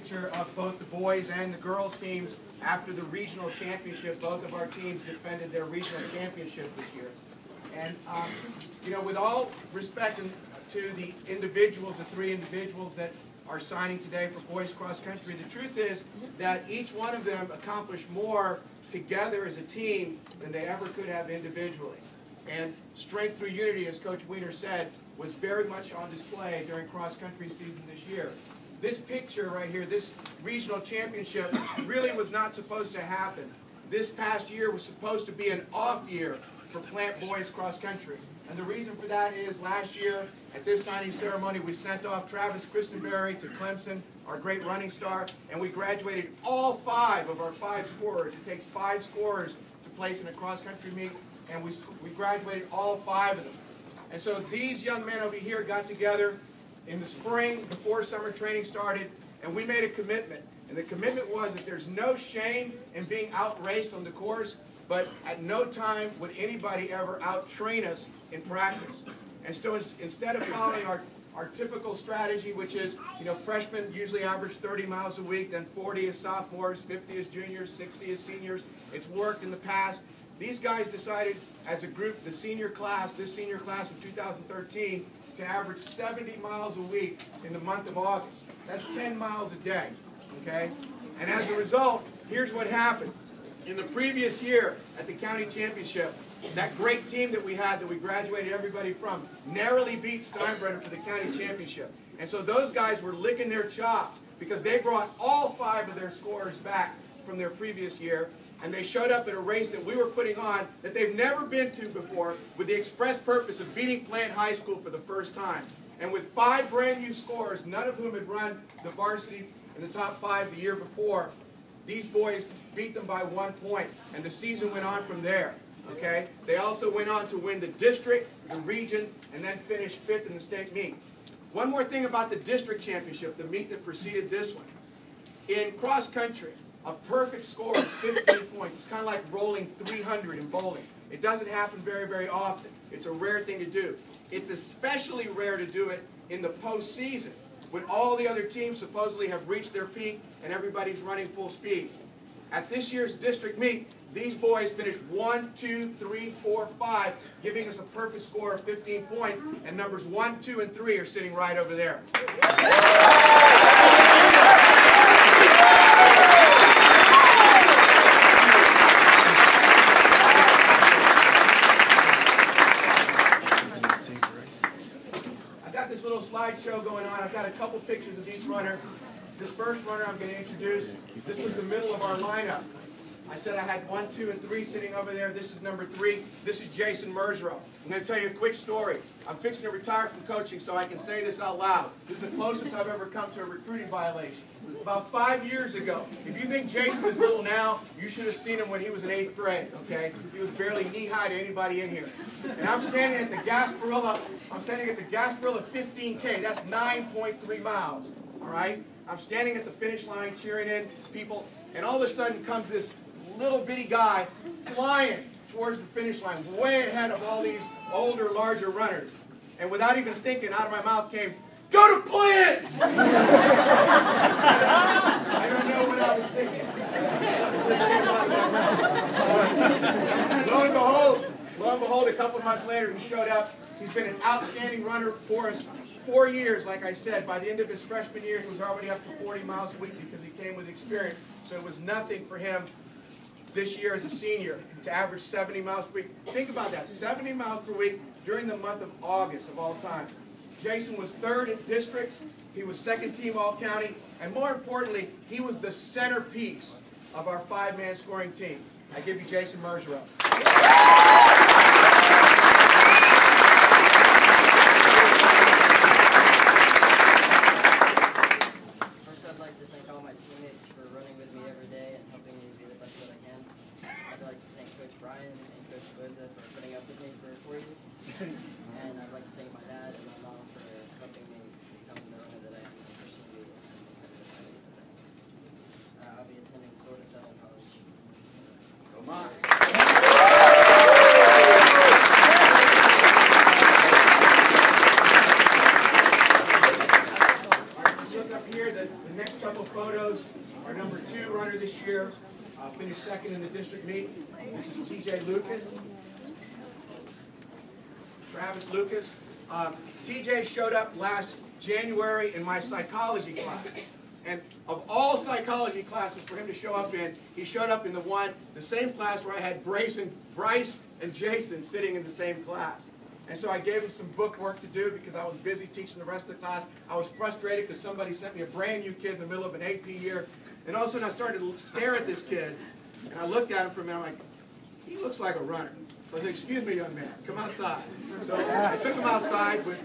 picture of both the boys and the girls teams after the regional championship. Both of our teams defended their regional championship this year. And, you know, with all respect to the individuals, the three individuals that are signing today for boys cross country, the truth is that each one of them accomplished more together as a team than they ever could have individually. And strength through unity, as Coach Wiener said, was very much on display during cross country season this year. This picture right here, this regional championship, really was not supposed to happen. This past year was supposed to be an off year for Plant boys cross country. And the reason for that is last year at this signing ceremony we sent off Travis Christenberry to Clemson, our great running star, and we graduated all 5 of our 5 scorers. It takes 5 scorers to place in a cross country meet, and we graduated all 5 of them. And so these young men over here got together in the spring before summer training started, and we made a commitment. And the commitment was that there's no shame in being outraced on the course, but at no time would anybody ever out-train us in practice. And so instead of following our typical strategy, which is, you know, freshmen usually average 30 miles a week, then 40 as sophomores, 50 as juniors, 60 as seniors. It's worked in the past. These guys decided as a group, this senior class of 2013, to average 70 miles a week in the month of August. That's 10 miles a day, okay? And as a result, here's what happened. In the previous year at the county championship, that great team that we had that we graduated everybody from narrowly beat Steinbrenner for the county championship. And so those guys were licking their chops because they brought all 5 of their scorers back from their previous year, and they showed up at a race that we were putting on that they've never been to before with the express purpose of beating Plant High School for the first time. And with 5 brand new scorers, none of whom had run the varsity in the top 5 the year before, these boys beat them by 1 point, and the season went on from there. Okay? They also went on to win the district, the region, and then finish 5th in the state meet. One more thing about the district championship, the meet that preceded this one. In cross country, a perfect score is 15 points. It's kind of like rolling 300 in bowling. It doesn't happen very, very often. It's a rare thing to do. It's especially rare to do it in the postseason, when all the other teams supposedly have reached their peak and everybody's running full speed. At this year's district meet, these boys finished 1, 2, 3, 4, 5, giving us a perfect score of 15 points, and numbers 1, 2, and 3 are sitting right over there. I've got this little slideshow going on. I've got a couple pictures of each runner. This first runner I'm going to introduce, this was the middle of our lineup. I said I had 1, 2, and 3 sitting over there. This is number 3. This is Jason Mersrow. I'm going to tell you a quick story. I'm fixing to retire from coaching, so I can say this out loud. This is the closest I've ever come to a recruiting violation. About 5 years ago, if you think Jason is little now, you should have seen him when he was in 8th grade, okay? He was barely knee-high to anybody in here. And I'm standing at the Gasparilla, 15K. That's 9.3 miles, all right? I'm standing at the finish line cheering in people, and all of a sudden comes this little bitty guy flying towards the finish line, way ahead of all these older, larger runners. And without even thinking, out of my mouth came, "Go to Plant!" I don't know what I was thinking. It just came out of my mouth. Lo and behold, a couple of months later, he showed up. He's been an outstanding runner for us 4 years, like I said. By the end of his freshman year, he was already up to 40 miles a week because he came with experience. So it was nothing for him this year as a senior to average 70 miles per week. Think about that, 70 miles per week during the month of August of all time. Jason was 3rd in districts, he was 2nd team all-county, and more importantly, he was the centerpiece of our 5-man scoring team. I give you Jason Mersrow. For putting up with me for 4 years, and I'd like to thank my dad and my mom for helping me become the runner that I am officially as competitive as I am. I'll be attending Florida Southern College. Go Mox! Look up here, the next couple of photos. Our number 2 runner this year finished second in the district meet. This is TJ Lucas. Travis Lucas. TJ showed up last January in my psychology class. And of all psychology classes for him to show up in, he showed up in the same class where I had Bryce and Jason sitting in the same class. And so I gave him some book work to do because I was busy teaching the rest of the class. I was frustrated because somebody sent me a brand new kid in the middle of an AP year. And all of a sudden I started to stare at this kid. And I looked at him for a minute. I'm like, he looks like a runner. So I said, excuse me, young man, come outside. So I took him outside with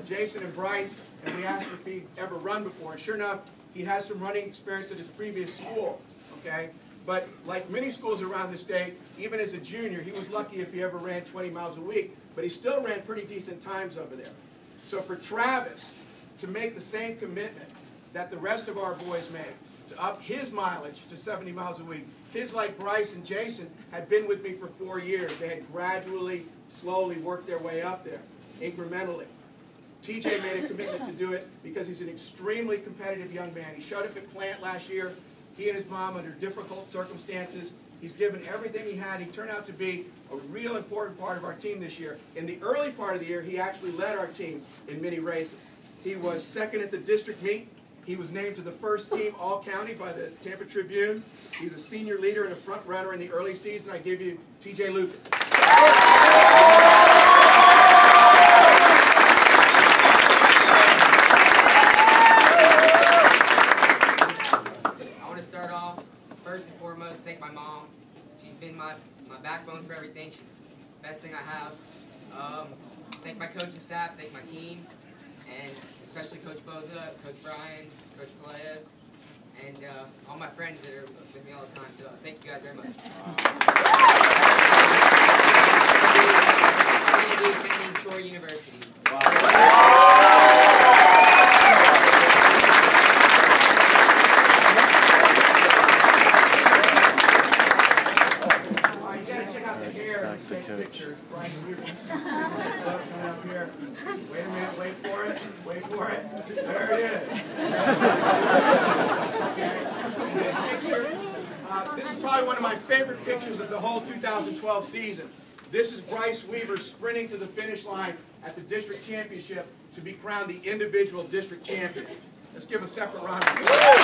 Jason and Bryce, and we asked him if he'd ever run before. And sure enough, he has some running experience at his previous school, okay? But like many schools around the state, even as a junior, he was lucky if he ever ran 20 miles a week, but he still ran pretty decent times over there. So for Travis to make the same commitment that the rest of our boys made, to up his mileage to 70 miles a week, kids like Bryce and Jason had been with me for 4 years. They had gradually, slowly worked their way up there, incrementally. TJ made a commitment to do it because he's an extremely competitive young man. He showed up at Plant last year. He and his mom, under difficult circumstances, he's given everything he had. He turned out to be a real important part of our team this year. In the early part of the year, he actually led our team in many races. He was second at the district meet. He was named to the first team all-county by the Tampa Tribune. He's a senior leader and a front runner in the early season. I give you TJ Lucas. I want to start off, first and foremost, thank my mom. She's been my backbone for everything. She's the best thing I have. Thank my coaching staff, thank my team, and especially Coach Boza, Coach Brian, Coach Pelaez, and all my friends that are with me all the time. So thank you guys very much. Attending Troy University. Pictures. Bryce Weaver, this is the coming up here. Wait a minute, wait for it. There it is. Okay. This picture, this is probably one of my favorite pictures of the whole 2012 season. This is Bryce Weaver sprinting to the finish line at the district championship to be crowned the individual district champion. Let's give a separate round of applause.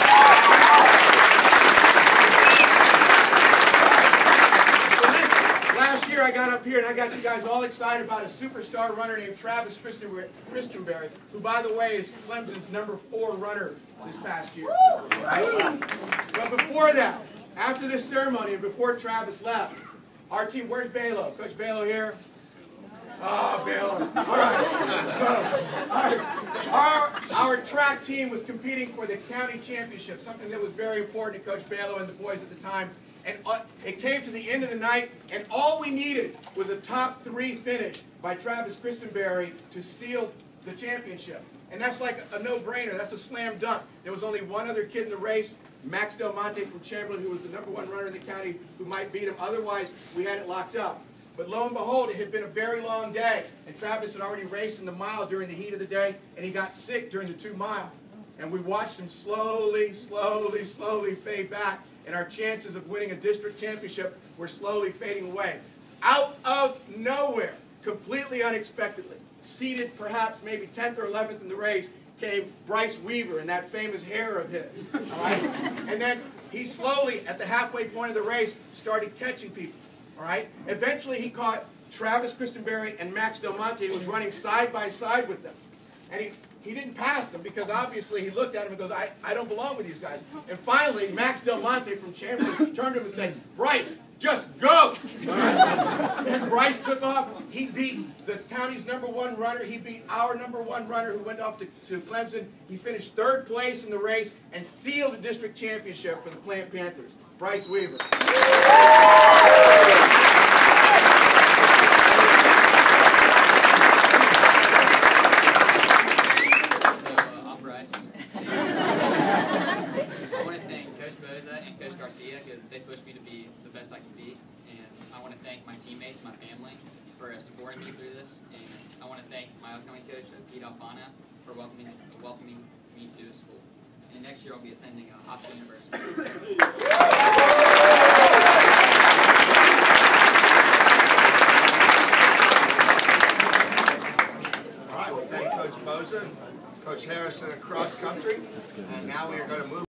Last year I got up here and I got you guys all excited about a superstar runner named Travis Christenberry, who, by the way, is Clemson's number 4 runner this past year. Right? But before that, after this ceremony and before Travis left, our team, where's Balo? Coach Balo here? Oh, Balo. All right. So our track team was competing for the county championship, something that was very important to Coach Balo and the boys at the time. And it came to the end of the night, and all we needed was a top 3 finish by Travis Christenberry to seal the championship. And that's like a no-brainer. That's a slam dunk. There was only one other kid in the race, Max Del Monte from Chamberlain, who was the number 1 runner in the county, who might beat him. Otherwise, we had it locked up. But lo and behold, it had been a very long day, and Travis had already raced in the mile during the heat of the day, and he got sick during the 2-mile. And we watched him slowly fade back, and our chances of winning a district championship were slowly fading away. Out of nowhere, completely unexpectedly, seated perhaps maybe 10th or 11th in the race, came Bryce Weaver and that famous hair of his. All right? And then he slowly, at the halfway point of the race, started catching people. All right? Eventually he caught Travis Christenberry and Max Del Monte, who was running side by side with them. And he didn't pass them because obviously he looked at him and goes, I don't belong with these guys. And finally, Max Del Monte from Chamberlain turned to him and said, Bryce, just go! And Bryce took off. He beat the county's number 1 runner. He beat our number 1 runner who went off to Clemson. He finished 3rd place in the race and sealed the district championship for the Plant Panthers. Bryce Weaver. Because they pushed me to be the best I can be, and I want to thank my teammates, my family, for supporting me through this, and I want to thank my upcoming coach, Pete Alfana, for welcoming me to his school. and next year I'll be attending Hofstra University. All right, we thank Coach Boza, Coach Harrison at cross country, and now we are going to move